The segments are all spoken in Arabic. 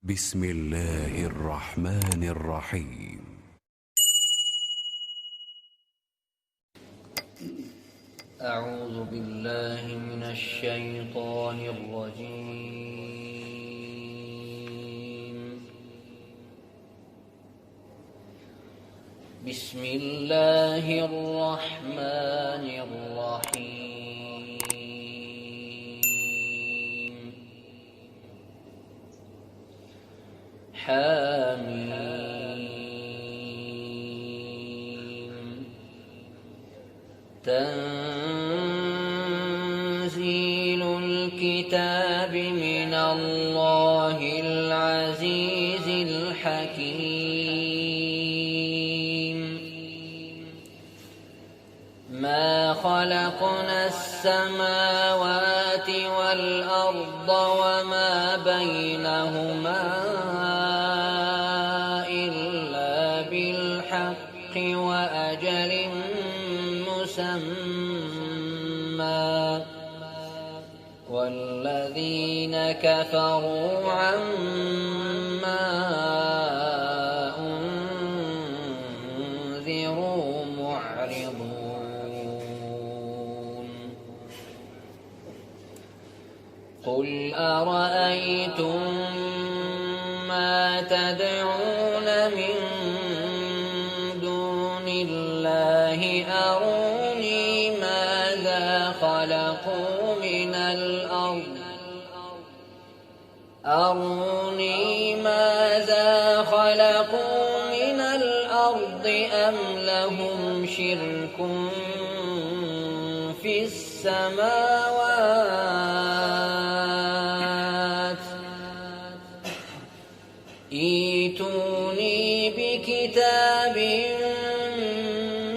بسم الله الرحمن الرحيم. أعوذ بالله من الشيطان الرجيم. بسم الله الرحمن الرحيم. حميم. تنزيل الكتاب من الله العزيز الحكيم. ما خلقنا السماوات والأرض وما بينهما إلا بالحق وأجل مسمى، والذين كفروا عما أنذروا معرضون. قل أرأيتم ما تدعون من دون الله أروني ماذا خلقوا من الأرض أم لهم شرك في السماوات. ائتوني بكتاب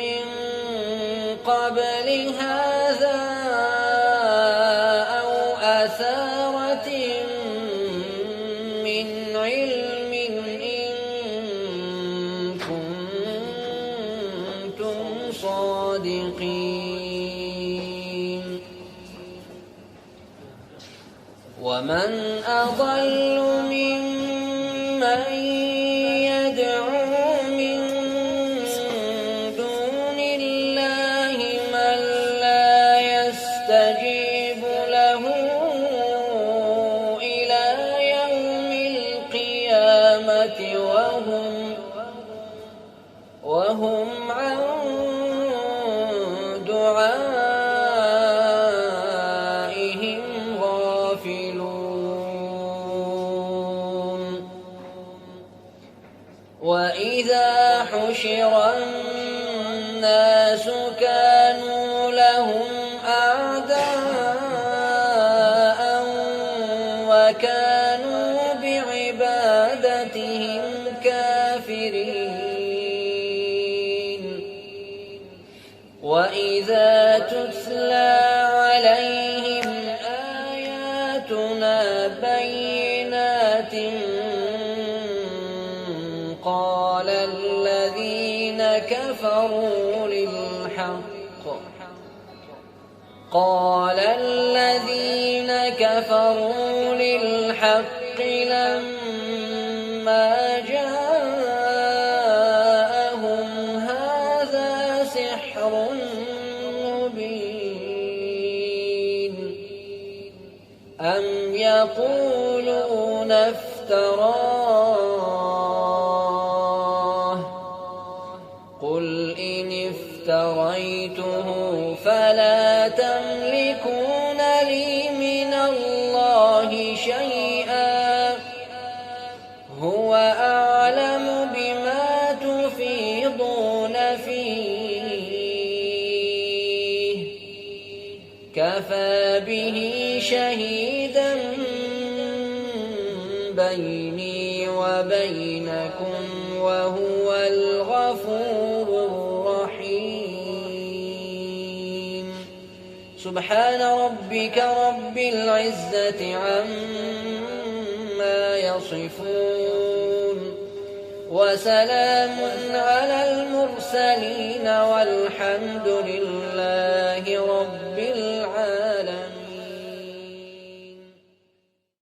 من قبل هذا أو أثارة من علم إن كنتم صادقين. ومن أضل ممن يدعو من دون الله من لا يستجيب له إلى يوم القيامة وهم عن دعائهم غافلون. وإذا حشر الناس كانوا لهم أعداء وكانوا بعبادتهم كافرين. وإذا تتلى عليهم آياتنا بينات قال الذين كفروا للحق لما جاءهم هذا سحر مبين. أم يقولون افتراه. قل إن افتريته فلا تملكون لي من الله شيئا هو أعلم بما تفيضون فيه كفى به شهيدا بيني وبينكم وهو الغفور الرحيم. سبحان ربك رب العزة عما يصفون وسلام على المرسلين والحمد لله رب